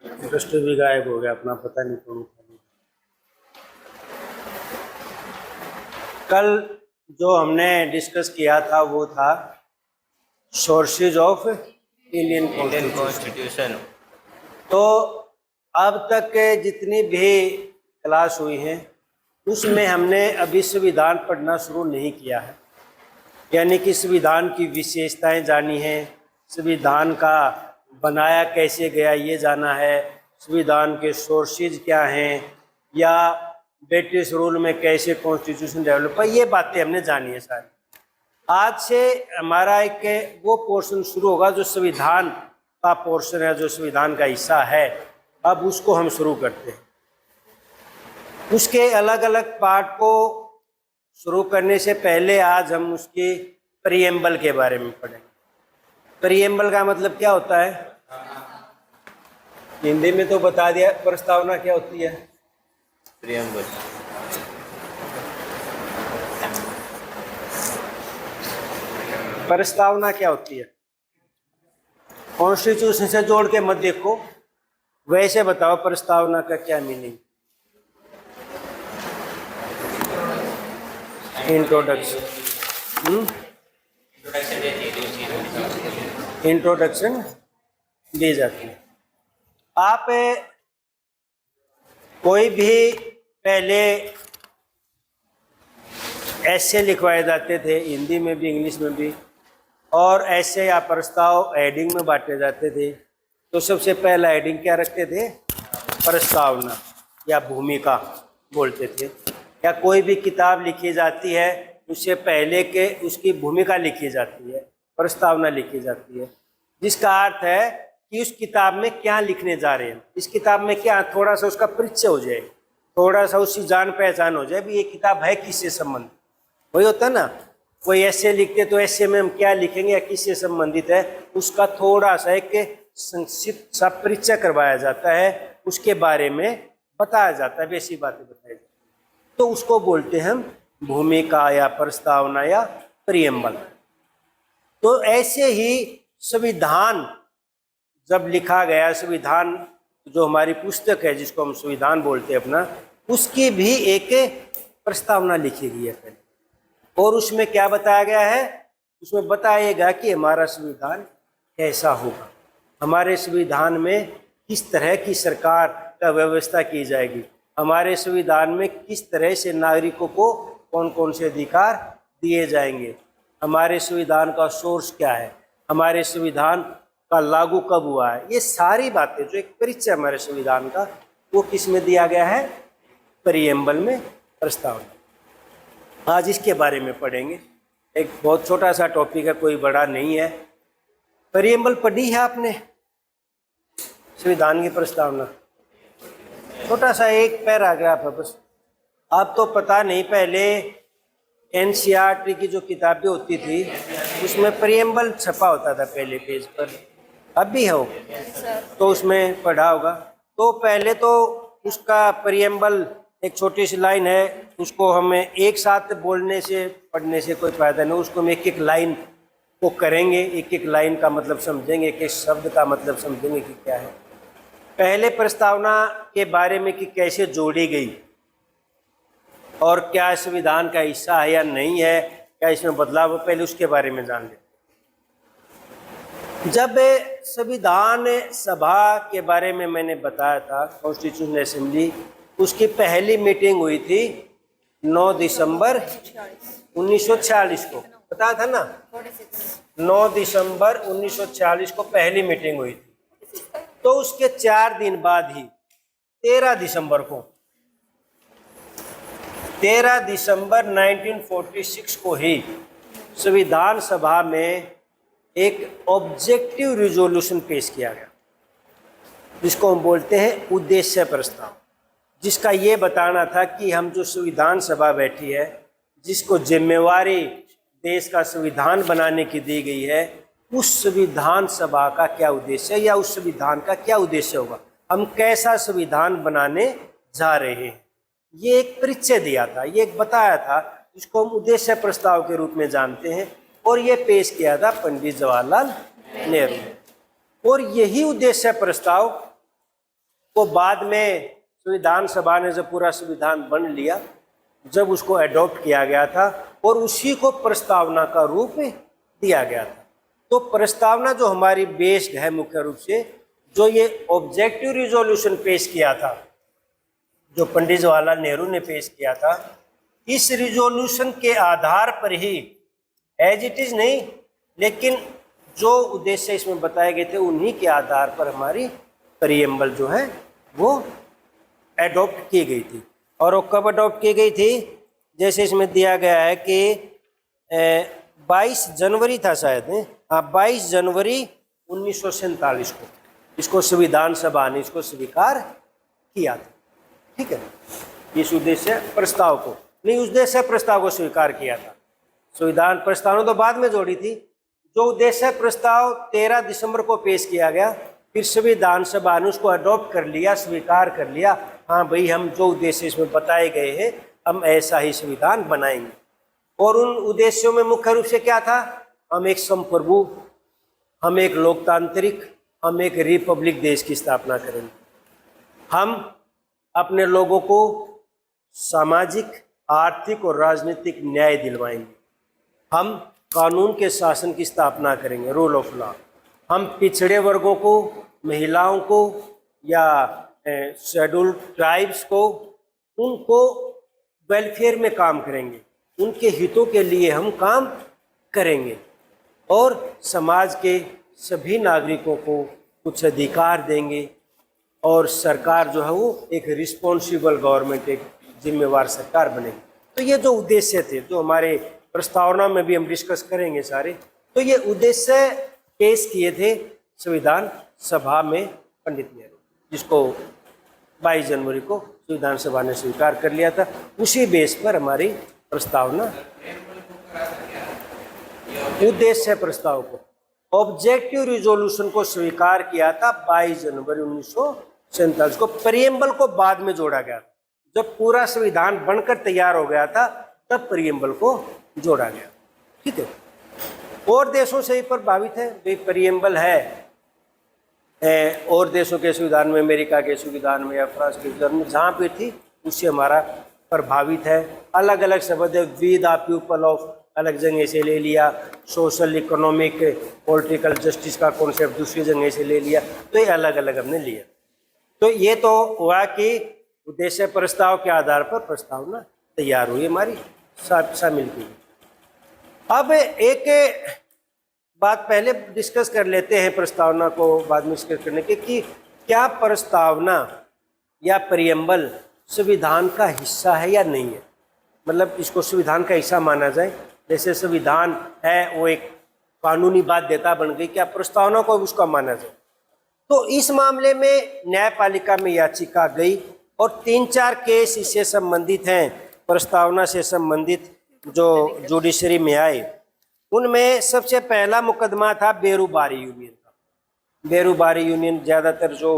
Interest भी गायब हो गया अपना, पता नहीं कौन था। कल जो हमने डिस्कस किया था वो था सोर्सेज ऑफ इंडियन कॉन्स्टिट्यूशन। तो अब तक के जितनी भी क्लास हुई हैं उसमें हमने अभी संविधान पढ़ना शुरू नहीं किया है, यानी कि संविधान की विशेषताएं जानी है, संविधान का बनाया कैसे गया ये जाना है, संविधान के सोर्सेज क्या हैं, या ब्रिटिश रूल में कैसे कॉन्स्टिट्यूशन डेवलप हुआ, ये बातें हमने जानी है सारी। आज से हमारा एक वो पोर्शन शुरू होगा जो संविधान का पोर्शन है, जो संविधान का हिस्सा है, अब उसको हम शुरू करते हैं। उसके अलग अलग पार्ट को शुरू करने से पहले आज हम उसके प्रीएम्बल के बारे में पढ़ेंगे। प्रीएम्बल का मतलब क्या होता है? हिंदी में तो बता दिया, प्रस्तावना क्या होती है? प्रीएम्बल प्रस्तावना क्या होती है? कॉन्स्टिट्यूशन से जोड़ के मत देखो, वैसे बताओ प्रस्तावना का क्या मीनिंग? इंट्रोडक्शन दी जाती है। आप कोई भी पहले ऐसे लिखवाए जाते थे, हिंदी में भी इंग्लिश में भी, और ऐसे या प्रस्ताव हेडिंग में बांटे जाते थे। तो सबसे पहला हेडिंग क्या रखते थे? प्रस्तावना या भूमिका बोलते थे। या कोई भी किताब लिखी जाती है उससे पहले के उसकी भूमिका लिखी जाती है, प्रस्तावना लिखी जाती है, जिसका अर्थ है कि उस किताब में क्या लिखने जा रहे हैं, इस किताब में क्या, थोड़ा सा उसका परिचय हो जाए, थोड़ा सा उसकी जान पहचान हो जाए, भी ये किताब है किससे संबंधित। वही होता है ना, कोई ऐसे लिखते तो ऐसे में हम क्या लिखेंगे या किससे संबंधित है, उसका थोड़ा सा एक संक्षिप्त सा परिचय करवाया जाता है, उसके बारे में बताया जाता है, वैसी बातें बताई जाती है। तो उसको बोलते हैं हम भूमिका या प्रस्तावना या प्रीएम्बल। तो ऐसे ही संविधान जब लिखा गया, संविधान जो हमारी पुस्तक है जिसको हम संविधान बोलते हैं अपना, उसकी भी एक प्रस्तावना लिखी गई है पहले। और उसमें क्या बताया गया है? उसमें बताएगा कि हमारा संविधान कैसा होगा, हमारे संविधान में किस तरह की सरकार का व्यवस्था की जाएगी, हमारे संविधान में किस तरह से नागरिकों को कौन कौन से अधिकार दिए जाएंगे, हमारे संविधान का सोर्स क्या है, हमारे संविधान का लागू कब हुआ है। ये सारी बातें जो एक परिचय हमारे संविधान का, वो किस में दिया गया है? प्रीएम्बल में, प्रस्तावना। आज इसके बारे में पढ़ेंगे। एक बहुत छोटा सा टॉपिक है, कोई बड़ा नहीं है। प्रीएम्बल पढ़ी है आपने? संविधान की प्रस्तावना छोटा सा एक पैराग्राफ है बस। आप तो पता नहीं, पहले एनसीईआरटी की जो किताबें होती थी उसमें प्रीएम्बल छपा होता था पहले पेज पर, अब भी हो तो उसमें पढ़ा होगा। तो पहले तो उसका प्रीएम्बल एक छोटी सी लाइन है, उसको हमें एक साथ बोलने से पढ़ने से कोई फायदा नहीं, उसको हम एक एक लाइन को करेंगे, एक एक लाइन का मतलब समझेंगे, एक एक शब्द का मतलब समझेंगे कि क्या है। पहले प्रस्तावना के बारे में कि कैसे जोड़ी गई और क्या संविधान का हिस्सा है या नहीं है, क्या इसमें बदलाव हो, पहले उसके बारे में जान लेते। जब संविधान सभा के बारे में मैंने बताया था, कॉन्स्टिट्यूशनल असेंबली, उसकी पहली मीटिंग हुई थी 9 दिसंबर 1946 को, बताया था ना, 9 दिसंबर 1946 को पहली मीटिंग हुई थी। तो उसके 4 दिन बाद ही 13 दिसंबर 1946 को ही संविधान सभा में एक ऑब्जेक्टिव रिजोल्यूशन पेश किया गया, जिसको हम बोलते हैं उद्देश्य प्रस्ताव, जिसका ये बताना था कि हम जो संविधान सभा बैठी है, जिसको जिम्मेवारी देश का संविधान बनाने की दी गई है, उस संविधान सभा का क्या उद्देश्य है या उस संविधान का क्या उद्देश्य होगा, हम कैसा संविधान बनाने जा रहे हैं। ये एक परिचय दिया था, ये एक बताया था, जिसको हम उद्देश्य प्रस्ताव के रूप में जानते हैं। और ये पेश किया था पंडित जवाहरलाल नेहरू। और यही उद्देश्य प्रस्ताव को बाद में संविधान सभा ने जब पूरा संविधान बन लिया, जब उसको अडॉप्ट किया गया था और उसी को प्रस्तावना का रूप दिया गया था। तो प्रस्तावना जो हमारी बेस्ड है मुख्य रूप से, जो ये ऑब्जेक्टिव रिजोल्यूशन पेश किया था, जो पंडित जवाहरलाल नेहरू ने पेश किया था, इस रिजोल्यूशन के आधार पर ही, एज इट इज नहीं, लेकिन जो उद्देश्य इसमें बताए गए थे उन्हीं के आधार पर हमारी प्रीएम्बल जो है वो एडॉप्ट की गई थी। और वो कब अडॉप्ट की गई थी? जैसे इसमें दिया गया है कि 22 जनवरी था शायद, हाँ 22 जनवरी 1947 को इसको संविधान सभा ने इसको स्वीकार किया था। ठीक है, इस उद्देश्य प्रस्ताव को नहीं, उद्देश्य प्रस्ताव को स्वीकार किया था। संविधान प्रस्ताव तो बाद में जोड़ी थी। जो उद्देश्य प्रस्ताव 13 दिसंबर को पेश किया गया, फिर संविधान सभा ने उसको अडॉप्ट कर लिया, स्वीकार कर लिया। हाँ भाई, हम जो उद्देश्य इसमें बताए गए हैं हम ऐसा ही संविधान बनाएंगे। और उन उद्देश्यों में मुख्य रूप से क्या था? हम एक संप्रभु, हम एक लोकतांत्रिक, हम एक रिपब्लिक देश की स्थापना करेंगे। हम अपने लोगों को सामाजिक, आर्थिक और राजनीतिक न्याय दिलवाएंगे। हम कानून के शासन की स्थापना करेंगे, रूल ऑफ लॉ। हम पिछड़े वर्गों को, महिलाओं को या शेड्यूल्ड ट्राइब्स को, उनको वेलफेयर में काम करेंगे, उनके हितों के लिए हम काम करेंगे। और समाज के सभी नागरिकों को कुछ अधिकार देंगे। और सरकार जो है वो एक रिस्पॉन्सिबल गवर्नमेंट, एक जिम्मेवार सरकार बनेगी। तो ये जो उद्देश्य थे, जो हमारे प्रस्तावना में भी हम डिस्कस करेंगे सारे, तो ये उद्देश्य पेश किए थे संविधान सभा में पंडित नेहरू, जिसको 22 जनवरी को संविधान सभा ने स्वीकार कर लिया था। उसी बेस पर हमारी प्रस्तावना, उद्देश्य प्रस्ताव को, ऑब्जेक्टिव रिजोल्यूशन को स्वीकार किया था 22 जनवरी 1947 को। प्रीएम्बल को बाद में जोड़ा गया। जब पूरा संविधान बनकर तैयार हो गया था तब प्रीएम्बल को जोड़ा गया। ठीक है, और देशों से ही प्रभावित है भाई, प्रीएम्बल है और देशों के संविधान में, अमेरिका के संविधान में या फ्रांस के संविधान में, जहाँ पे थी उससे हमारा प्रभावित है। अलग अलग शब्द है, वी द पीपल ऑफ अलग जगह से ले लिया, सोशल इकोनॉमिक पॉलिटिकल जस्टिस का कॉन्सेप्ट दूसरी जगह से ले लिया, तो ये अलग अलग हमने लिया। तो ये तो हुआ कि उद्देश्य प्रस्ताव के आधार पर प्रस्तावना तैयार हुई, हमारी शामिल की। अब एक बात पहले डिस्कस कर लेते हैं, प्रस्तावना को बाद में डिस्कस करने के, कि क्या प्रस्तावना या प्रीएम्बल संविधान का हिस्सा है या नहीं है। मतलब इसको संविधान का हिस्सा माना जाए, जैसे संविधान है वो एक कानूनी बाध्यता बन गई, क्या प्रस्तावना को उसका माना जाए। तो इस मामले में न्यायपालिका में याचिका गई और 3-4 केस इससे संबंधित हैं, प्रस्तावना से संबंधित, जो जुडिशरी में आए। उनमें सबसे पहला मुकदमा था बेरूबारी यूनियन का। बेरूबारी यूनियन ज़्यादातर जो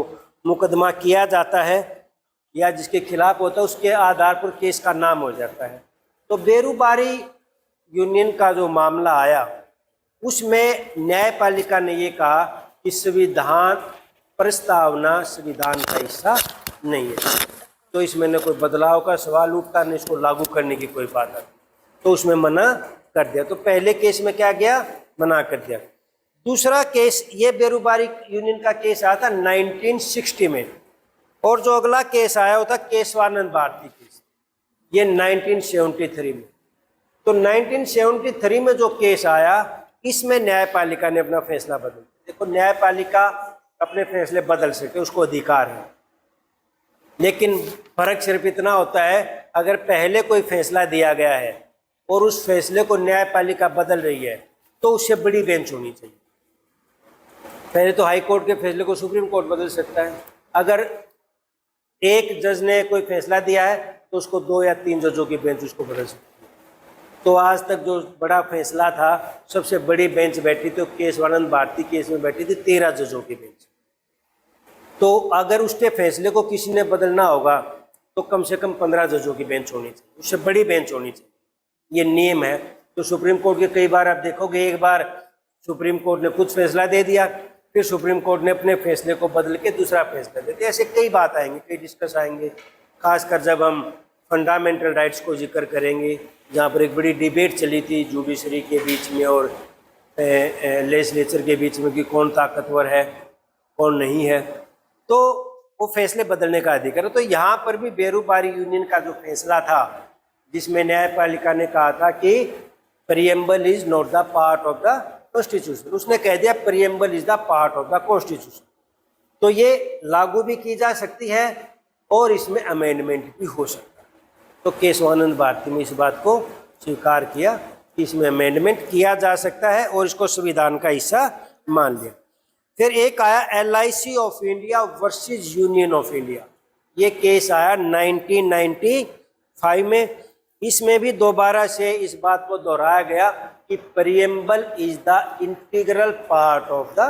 मुकदमा किया जाता है या जिसके खिलाफ होता है उसके आधार पर केस का नाम हो जाता है। तो बेरूबारी यूनियन का जो मामला आया उसमें न्यायपालिका ने ये कहा कि संविधान प्रस्तावना संविधान का हिस्सा नहीं है। तो इसमें न कोई बदलाव का सवाल उठता, न इसको लागू करने की कोई बात है, तो उसमें मना कर दिया। तो पहले केस में क्या गया, मना कर दिया। दूसरा केस, ये बेरूबारी यूनियन का केस आया था 1960 में, और जो अगला केस आया वो था केशवानंद भारती केस, ये 1973 में। तो 1973 में जो केस आया, इसमें न्यायपालिका ने अपना फैसला बदल दिया। देखो, न्यायपालिका अपने फैसले बदल सकते, उसको अधिकार है, लेकिन फर्क सिर्फ इतना होता है, अगर पहले कोई फैसला दिया गया है और उस फैसले को न्यायपालिका बदल रही है तो उससे बड़ी बेंच होनी चाहिए। पहले तो हाई कोर्ट के फैसले को सुप्रीम कोर्ट बदल सकता है। अगर एक जज ने कोई फैसला दिया है तो उसको 2 या 3 जजों की बेंच उसको बदल सकती है। तो आज तक जो बड़ा फैसला था, सबसे बड़ी बेंच बैठी थी, केशवानंद भारती केस में बैठी थी 13 जजों की बेंच। तो अगर उसके फैसले को किसी ने बदलना होगा तो कम से कम 15 जजों की बेंच होनी चाहिए, उससे बड़ी बेंच होनी चाहिए, ये नियम है। तो सुप्रीम कोर्ट के कई बार आप देखोगे, एक बार सुप्रीम कोर्ट ने कुछ फैसला दे दिया, फिर सुप्रीम कोर्ट ने अपने फैसले को बदल के दूसरा फैसला देते। ऐसे कई बात आएंगे, कई डिस्कस आएंगे, खासकर जब हम फंडामेंटल राइट्स को जिक्र करेंगे, जहाँ पर एक बड़ी डिबेट चली थी जुडिशरी के बीच में और लेजिस्लेचर के बीच में कि कौन ताकतवर है कौन नहीं है, तो वो फैसले बदलने का अधिकार है। तो यहाँ पर भी बेरोजगारी यूनियन का जो फैसला था, जिसमें न्यायपालिका ने कहा था कि preamble is not the part of the constitution, उसने कह दिया preamble is the part of the constitution, तो ये लागू भी की जा सकती है और इसमें अमेंडमेंट भी हो सकता है। तो केशवानंद भारती ने इस बात को स्वीकार किया कि इसमें अमेंडमेंट किया जा सकता है और इसको संविधान का हिस्सा मान लिया। फिर एक आया LIC of India versus union of India, ये केस आया 1995 में। इसमें भी दोबारा से इस बात को दोहराया गया कि preamble is the integral part of the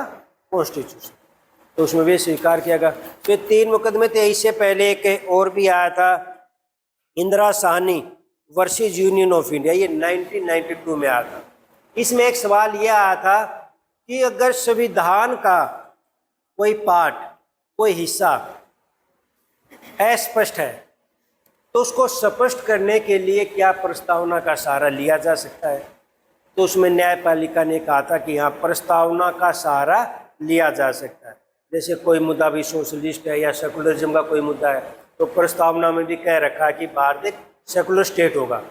constitution, तो उसमें भी स्वीकार किया गया। तो 3 मुकदमे थे। इससे पहले एक और भी आया था, Indira Sahni versus union of India, ये 1992 में आया था। इसमें एक सवाल यह आया था कि अगर संविधान का कोई पार्ट, कोई हिस्सा अस्पष्ट है तो उसको स्पष्ट करने के लिए क्या प्रस्तावना का सहारा लिया जा सकता है। तो उसमें न्यायपालिका ने कहा था कि यहाँ प्रस्तावना का सहारा लिया जा सकता है। जैसे कोई मुद्दा भी सोशलिस्ट है या सेकुलरिज्म का कोई मुद्दा है, तो प्रस्तावना में भी कह रखा है कि भारत एक सेकुलर स्टेट होगा,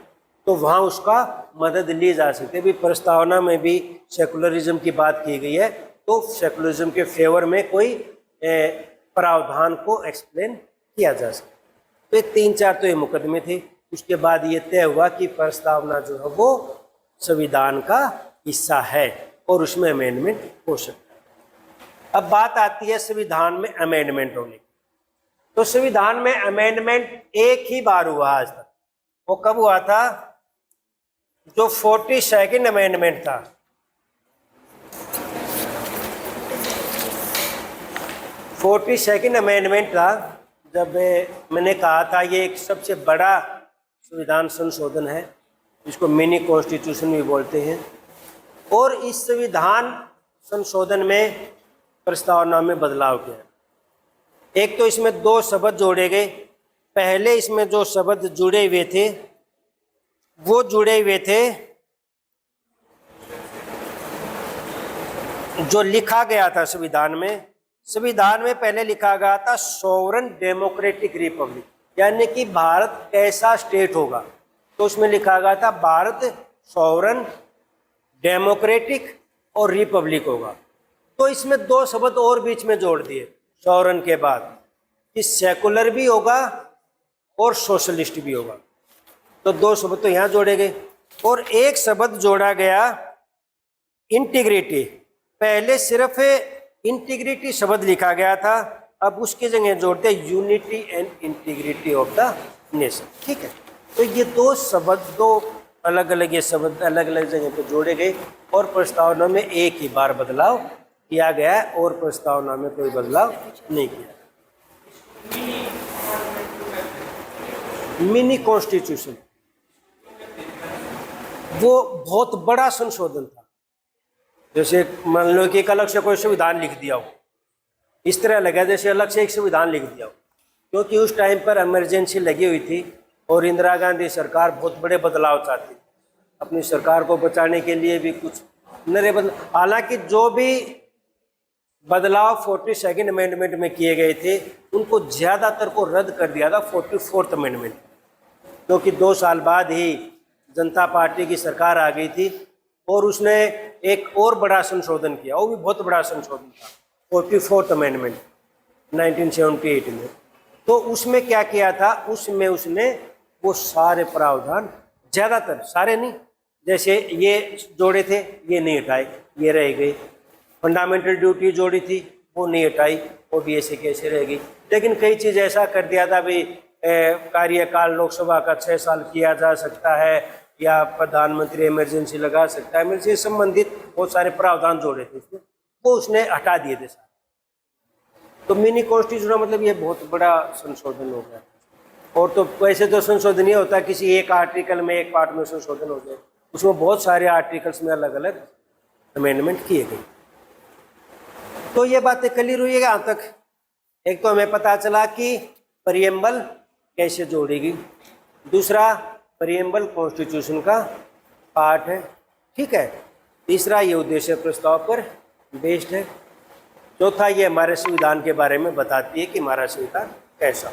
तो वहाँ उसका मदद ली जा सकती है। भी प्रस्तावना में भी सेकुलरिज्म की बात की गई है, तो सेकुलरिज्म के फेवर में कोई प्रावधान को एक्सप्लेन किया जा सकता है। तो ये 3-4 तो ये मुकदमे थे। उसके बाद ये तय हुआ कि प्रस्तावना जो है वो संविधान का हिस्सा है और उसमें अमेंडमेंट हो सकता है। अब बात आती है संविधान में अमेंडमेंट होने की। तो संविधान में अमेंडमेंट एक ही बार हुआ आज तक। वो कब हुआ था? जो 42nd अमेंडमेंट था, 42nd अमेंडमेंट था, जब मैंने कहा था ये एक सबसे बड़ा संविधान संशोधन है, इसको मिनी कॉन्स्टिट्यूशन भी बोलते हैं। और इस संविधान संशोधन में प्रस्तावना में बदलाव किया। एक तो इसमें 2 शब्द जोड़े गए। पहले इसमें जो शब्द जुड़े हुए थे वो जुड़े हुए थे, जो लिखा गया था संविधान में पहले लिखा गया था सॉवरन डेमोक्रेटिक रिपब्लिक, यानी कि भारत कैसा स्टेट होगा। तो उसमें लिखा गया था भारत सॉवरन डेमोक्रेटिक और रिपब्लिक होगा। तो इसमें 2 शब्द और बीच में जोड़ दिए सॉवरन के बाद, कि सेकुलर भी होगा और सोशलिस्ट भी होगा। तो 2 शब्द तो यहाँ जोड़े गए और एक शब्द जोड़ा गया इंटीग्रिटी। पहले सिर्फ इंटीग्रिटी शब्द लिखा गया था, अब उसकी जगह जोड़ते unity and integrity of the nation. ठीक है, तो ये 2 शब्द, 2 अलग अलग ये शब्द अलग अलग जगह पे जोड़े गए और प्रस्तावना में एक ही बार बदलाव किया गया है और प्रस्तावना में कोई बदलाव नहीं किया। मिनी कॉन्स्टिट्यूशन वो बहुत बड़ा संशोधन था। जैसे मान लो कि एक अलग से कोई संविधान लिख दिया हो, इस तरह लगा जैसे अलग से एक संविधान लिख दिया हो, क्योंकि उस टाइम पर इमरजेंसी लगी हुई थी और इंदिरा गांधी सरकार बहुत बड़े बदलाव चाहती थी। अपनी सरकार को बचाने के लिए भी कुछ नए बदलाव, हालांकि जो भी बदलाव 42nd अमेंडमेंट में किए गए थे उनको ज़्यादातर को रद्द कर दिया था 44th अमेंडमेंट, क्योंकि 2 साल बाद ही जनता पार्टी की सरकार आ गई थी और उसने एक और बड़ा संशोधन किया, वो भी बहुत बड़ा संशोधन था 44th अमेंडमेंट 1978 में। तो उसमें क्या किया था, उसमें उसने वो सारे प्रावधान, ज़्यादातर, सारे नहीं, जैसे ये जोड़े थे ये नहीं हटाए, ये रह गए। फंडामेंटल ड्यूटी जोड़ी थी वो नहीं हटाई, वो भी ऐसे कैसे रह गई। लेकिन कई चीज़ ऐसा कर दिया था भाई, कार्यकाल लोकसभा का 6 साल किया जा सकता है या प्रधानमंत्री इमरजेंसी लगा सकता है, इमरजेंसी से संबंधित बहुत सारे प्रावधान जोड़े थे उसमें, वो उसने हटा दिए थे सारे। तो मिनी कॉन्स्टिट्यूशन मतलब ये बहुत बड़ा संशोधन हो गया। और तो वैसे तो संशोधन ये होता किसी एक आर्टिकल में, एक पार्ट में संशोधन हो जाए, उसमें बहुत सारे आर्टिकल्स में अलग अलग अमेंडमेंट किए गए। तो ये बातें क्लियर हुई है यहाँ तक। एक तो हमें पता चला कि प्रीएम्बल कैसे जोड़ेगी, दूसरा प्रीएम्बल कॉन्स्टिट्यूशन का पार्ट है, ठीक है, तीसरा ये उद्देश्य प्रस्ताव पर बेस्ड है, चौथा ये हमारे संविधान के बारे में बताती है कि हमारा संविधान कैसा।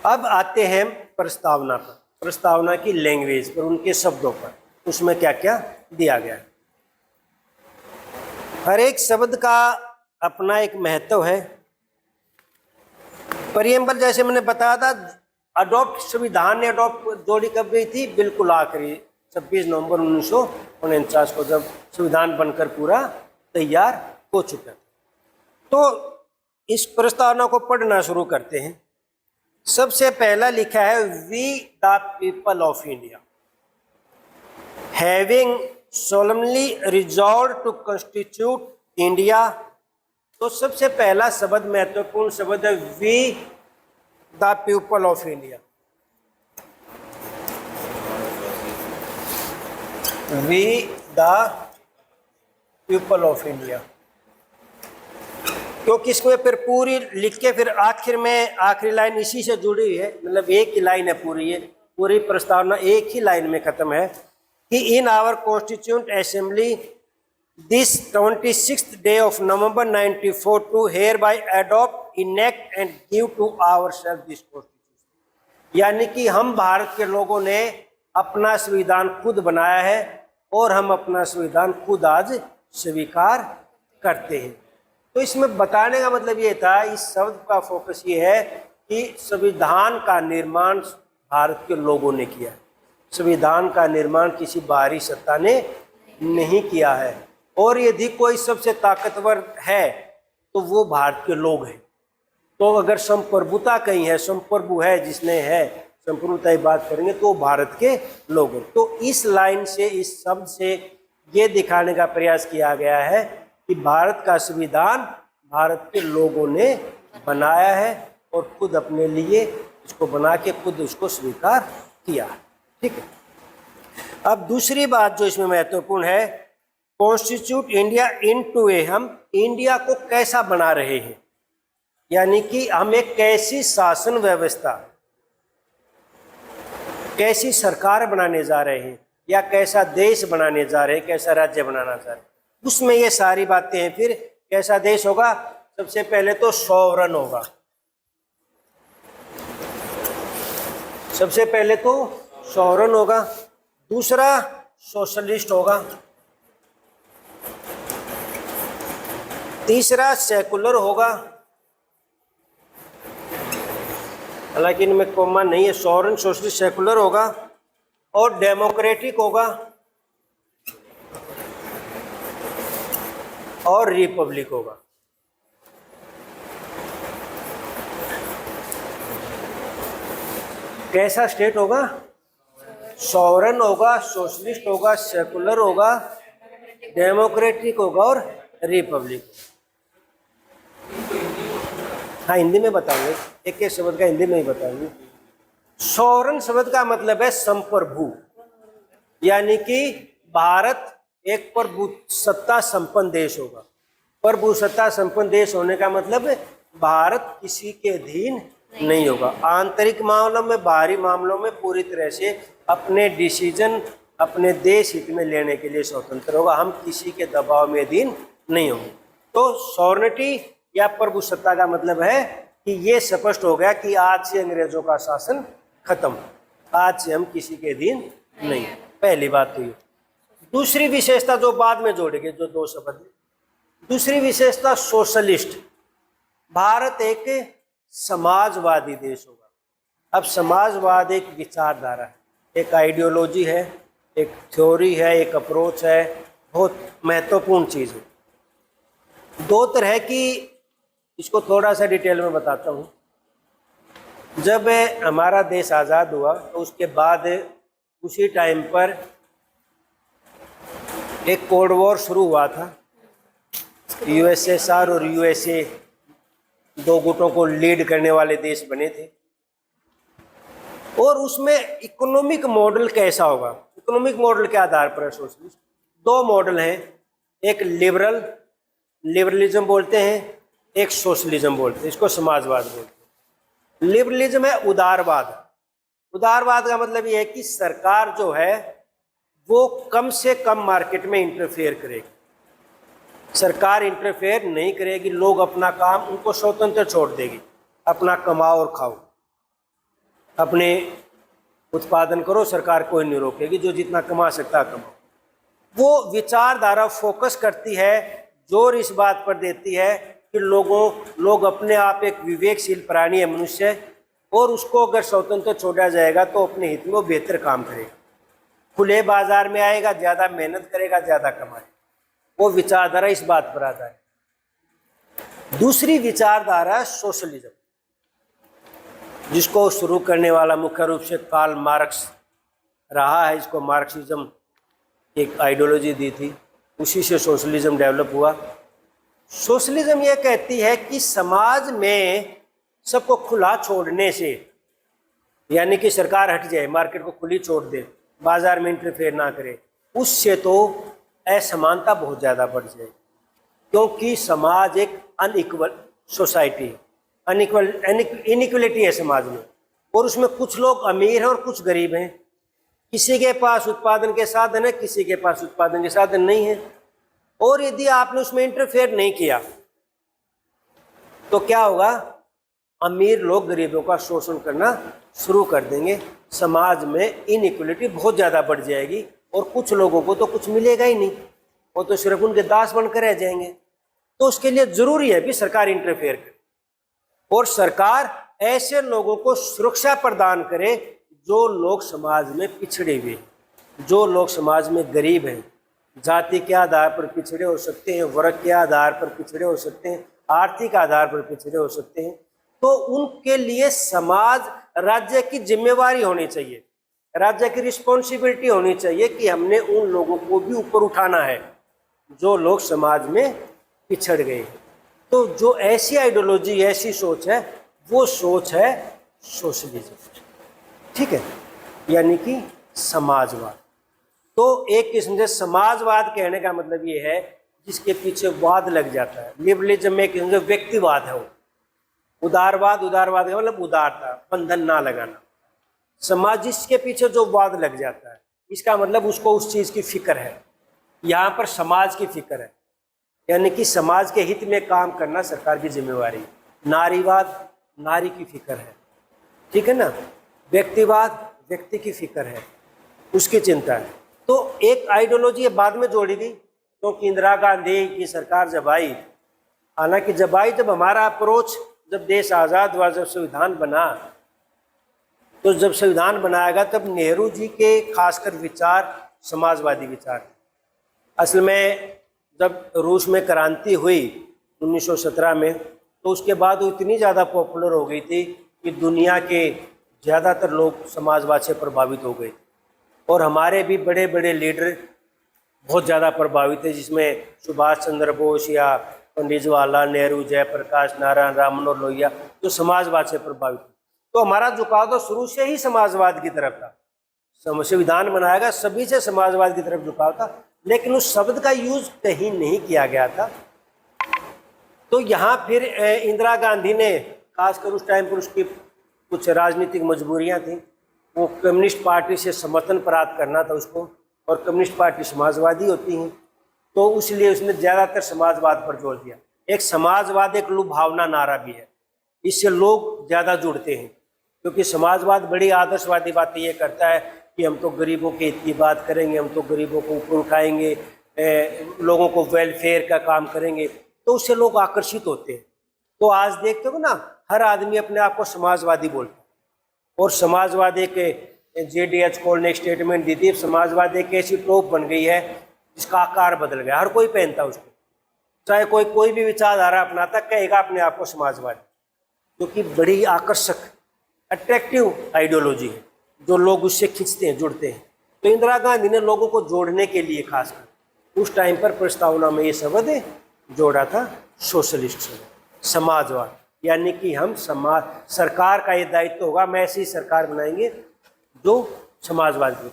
अब आते हैं प्रस्तावना पर, प्रस्तावना की लैंग्वेज पर, उनके शब्दों पर, उसमें क्या क्या दिया गया है। हर एक शब्द का अपना एक महत्व है। प्रीएम्बल जैसे मैंने बताया था, अडॉप्ट, संविधान ने अडॉप्ट जोड़ी कब गई थी? बिल्कुल आखिरी 26 नवंबर 1949 को, जब संविधान बनकर पूरा तैयार हो चुका था। तो इस प्रस्तावना को पढ़ना शुरू करते हैं। सबसे पहला लिखा है, we the people of India having solemnly resolved to constitute India। तो सबसे पहला शब्द, महत्वपूर्ण शब्द है, we the people of India. We the people of India, क्योंकि इसको फिर पूरी लिख के फिर आखिर में आखिरी लाइन इसी से जुड़ी हुई है, मतलब एक ही लाइन है पूरी, ये पूरी प्रस्तावना एक ही लाइन में खत्म है कि in our constituent assembly this 26th day of November 94 to hereby adopt, enact and give to ourselves this constitution। यानी कि हम भारत के लोगों ने अपना संविधान खुद बनाया है और हम अपना संविधान खुद आज स्वीकार करते हैं। तो इसमें बताने का मतलब ये था, इस शब्द का फोकस ये है कि संविधान का निर्माण भारत के लोगों ने किया है। संविधान का निर्माण किसी बाहरी सत्ता ने नहीं किया है, और यदि कोई सबसे ताकतवर है तो वो भारत के लोग हैं। तो अगर संप्रभुता कहीं है, संप्रभु है जिसने है, संप्रभुता की बात करेंगे तो भारत के लोग हैं। तो इस लाइन से, इस शब्द से ये दिखाने का प्रयास किया गया है कि भारत का संविधान भारत के लोगों ने बनाया है और खुद अपने लिए इसको बना के खुद उसको स्वीकार किया, ठीक है। अब दूसरी बात जो इसमें महत्वपूर्ण है, कॉन्स्टिट्यूट इंडिया इनटू ए, हम इंडिया को कैसा बना रहे हैं, यानी कि हम एक कैसी शासन व्यवस्था, कैसी सरकार बनाने जा रहे हैं, या कैसा देश बनाने जा रहे हैं, कैसा राज्य बनाना चाह रहे हैं, उसमें ये सारी बातें हैं। फिर कैसा देश होगा? सबसे पहले तो सॉवरन होगा, सबसे पहले तो सॉवरन होगा, दूसरा सोशलिस्ट होगा, तीसरा सेकुलर होगा, हालांकि इनमें कॉमा नहीं है, सॉवरन, सोशलिस्ट, सेकुलर होगा, और डेमोक्रेटिक होगा, और रिपब्लिक होगा। कैसा स्टेट होगा? सॉवरन होगा, सोशलिस्ट होगा, सेकुलर होगा, डेमोक्रेटिक होगा और रिपब्लिक। हाँ, हिंदी में बताएंगे, एक एक शब्द का हिंदी में ही बताएंगे। सॉवरन शब्द का मतलब है संप्रभु, यानी कि भारत एक प्रभु सत्ता संपन्न देश होगा। प्रभु सत्ता संपन्न देश होने का मतलब भारत किसी के अधीन नहीं होगा। आंतरिक मामलों में, बाहरी मामलों में पूरी तरह से अपने डिसीजन अपने देश हित में लेने के लिए स्वतंत्र होगा। हम किसी के दबाव में अधीन नहीं होंगे। तो सॉवरेनिटी या प्रभु सत्ता का मतलब है कि ये स्पष्ट हो गया कि आज से अंग्रेजों का शासन खत्म, आज से हम किसी के अधीन नहीं। पहली बात तो ये। दूसरी विशेषता जो बाद में जोड़ेंगे, जो दो शब्द, दूसरी विशेषता सोशलिस्ट। भारत एक समाजवादी देश होगा। अब समाजवाद एक विचारधारा है, एक आइडियोलॉजी है, एक थ्योरी है, एक अप्रोच है, बहुत महत्वपूर्ण चीज़ है। दो तरह की, इसको थोड़ा सा डिटेल में बताता हूँ। जब हमारा देश आज़ाद हुआ तो उसके बाद उसी टाइम पर एक कोल्ड वॉर शुरू हुआ था। यूएसएसआर और यूएसए दो गुटों को लीड करने वाले देश बने थे। और उसमें इकोनॉमिक मॉडल कैसा होगा, इकोनॉमिक मॉडल के आधार पर सोशलिस्ट दो मॉडल हैं, एक लिबरल लिबरलिज्म बोलते हैं, एक सोशलिज्म बोलते हैं, इसको समाजवाद बोलते हैं। लिबरलिज्म है उदारवाद। उदारवाद का मतलब ये है कि सरकार जो है वो कम से कम मार्केट में इंटरफेयर करेगी। सरकार इंटरफेयर नहीं करेगी, लोग अपना काम उनको स्वतंत्र छोड़ देगी, अपना कमाओ और खाओ, अपने उत्पादन करो, सरकार कोई नहीं रोकेगी, जो जितना कमा सकता है कमाओ। वो विचारधारा फोकस करती है, जोर इस बात पर देती है कि लोग अपने आप एक विवेकशील प्राणी है मनुष्य, और उसको अगर स्वतंत्र छोड़ा जाएगा तो अपने हित में वो बेहतर काम करेगा, खुले बाजार में आएगा, ज़्यादा मेहनत करेगा, ज़्यादा कमाएगा। वो विचारधारा इस बात पर आता है। दूसरी विचारधारा सोशलिज्म, जिसको शुरू करने वाला मुख्य रूप से कार्ल मार्क्स रहा है। इसको मार्क्सिज्म एक आइडियोलॉजी दी थी, उसी से सोशलिज्म डेवलप हुआ। सोशलिज्म यह कहती है कि समाज में सबको खुला छोड़ने से, यानी कि सरकार हट जाए, मार्केट को खुली छोड़ दे, बाजार में इंटरफेयर ना करे, उससे तो असमानता बहुत ज़्यादा बढ़ जाए, क्योंकि समाज एक अनइक्वल सोसाइटी है, इनइक्वलिटी है समाज में, और उसमें कुछ लोग अमीर हैं और कुछ गरीब हैं। किसी के पास उत्पादन के साधन है, किसी के पास उत्पादन के साधन नहीं है, और यदि आपने उसमें इंटरफेयर नहीं किया तो क्या होगा? अमीर लोग गरीबों का शोषण करना शुरू कर देंगे, समाज में इनइक्वलिटी बहुत ज़्यादा बढ़ जाएगी, और कुछ लोगों को तो कुछ मिलेगा ही नहीं, वो तो सिर्फ उनके दास बनकर रह जाएंगे। तो उसके लिए ज़रूरी है कि सरकार इंटरफेयर करे, और सरकार ऐसे लोगों को सुरक्षा प्रदान करे जो लोग समाज में पिछड़े हुए हैं, जो लोग समाज में गरीब हैं, जाति के आधार पर पिछड़े हो सकते हैं, वर्ग के आधार पर पिछड़े हो सकते हैं, आर्थिक आधार पर पिछड़े हो सकते हैं। तो उनके लिए समाज, राज्य की जिम्मेवारी होनी चाहिए, राज्य की रिस्पॉन्सिबिलिटी होनी चाहिए कि हमने उन लोगों को भी ऊपर उठाना है जो लोग समाज में पिछड़ गए हैं। तो जो ऐसी आइडियोलॉजी, ऐसी सोच है, वो सोच है सोशलिज्म, ठीक है, यानी कि समाजवाद। तो एक किस्म से समाजवाद कहने का मतलब ये है जिसके पीछे वाद लग जाता है। लिबरलिज्म में एक किस्म से व्यक्तिवाद है वो। उदारवाद का मतलब उदारता, बंधन ना लगाना। समाज जिसके पीछे जो वाद लग जाता है, इसका मतलब उसको उस चीज़ की फिक्र है। यहाँ पर समाज की फिक्र है, यानी कि समाज के हित में काम करना सरकार की जिम्मेवारी है। नारीवाद, नारी की फिक्र है, ठीक है ना। व्यक्तिवाद, व्यक्ति की फिक्र है, उसकी चिंता है। तो एक आइडियोलॉजी बाद में जोड़ी गई, क्योंकि इंदिरा गांधी की सरकार जब आई, हालांकि जब हमारा अप्रोच, जब देश आज़ाद हुआ, जब संविधान बना, तो जब संविधान बनाया गया तब नेहरू जी के खासकर विचार समाजवादी विचार थे। असल में जब रूस में क्रांति हुई 1917 में, तो उसके बाद वो इतनी ज़्यादा पॉपुलर हो गई थी कि दुनिया के ज़्यादातर लोग समाजवाद से प्रभावित हो गए, और हमारे भी बड़े बड़े लीडर बहुत ज़्यादा प्रभावित थे, जिसमें सुभाष चंद्र बोस या पंडित जवाहरलाल नेहरू, जयप्रकाश नारायण, राम मनोहर लोहिया, जो समाजवाद से प्रभावित थे। तो हमारा झुकाव तो शुरू से ही समाजवाद की तरफ था। संविधान बनाया गया, सभी से समाजवाद की तरफ झुकाव था, लेकिन उस शब्द का यूज कहीं नहीं किया गया था। तो यहाँ फिर इंदिरा गांधी ने, खासकर उस टाइम पर उसकी कुछ राजनीतिक मजबूरियाँ थी, वो कम्युनिस्ट पार्टी से समर्थन प्राप्त करना था उसको, और कम्युनिस्ट पार्टी समाजवादी होती हैं, तो इसलिए उसने ज़्यादातर समाजवाद पर जोर दिया। एक समाजवाद एक लुभावना नारा भी है, इससे लोग ज़्यादा जुड़ते हैं, क्योंकि समाजवाद बड़ी आदर्शवादी बातें ये करता है कि हम तो गरीबों के हित की बात करेंगे, हम तो गरीबों को ऊपर उठाएंगे, लोगों को वेलफेयर का काम करेंगे, तो उससे लोग आकर्षित होते हैं। तो आज देखते हो ना, हर आदमी अपने आप को समाजवादी बोलता है, और समाजवादी के JDH कोल ने एक स्टेटमेंट दी थी, समाजवाद एक ऐसी टोप बन गई है जिसका आकार बदल गया, हर कोई पहनता उसको, चाहे कोई भी विचारधारा अपनाता, कहेगा अपने आप को समाजवादी, क्योंकि बड़ी आकर्षक, अट्रैक्टिव आइडियोलॉजी है, जो लोग उससे खींचते हैं, जुड़ते हैं। तो इंदिरा गांधी ने लोगों को जोड़ने के लिए खासकर उस टाइम पर प्रस्तावना में ये शब्द जोड़ा था, सोशलिस्ट शब्द, समाजवाद, यानी कि हम समाज, सरकार का ये दायित्व होगा, हम ऐसी सरकार बनाएंगे जो समाजवाद की।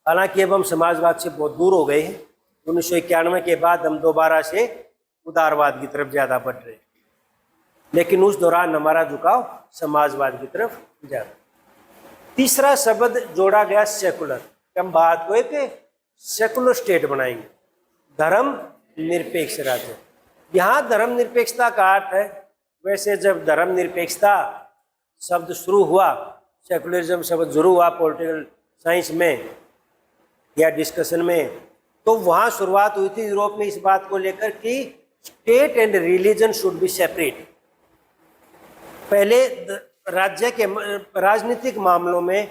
हालांकि अब हम समाजवाद से बहुत दूर हो गए हैं। 1991 के बाद हम दोबारा से उदारवाद की तरफ ज़्यादा बढ़ रहे, लेकिन उस दौरान हमारा झुकाव समाजवाद की तरफ ज़्यादा। तीसरा शब्द जोड़ा गया सेकुलर। हम बात हुए कि सेकुलर स्टेट बनाएंगे, धर्म निरपेक्ष राज्य। यहाँ धर्म निरपेक्षता का अर्थ है, वैसे जब धर्म निरपेक्षता शब्द शुरू हुआ, सेकुलरिज्म शब्द शुरू हुआ पॉलिटिकल साइंस में या डिस्कशन में, तो वहाँ शुरुआत हुई थी यूरोप में इस बात को लेकर कि state and religion should be separate. पहले राज्य के राजनीतिक मामलों में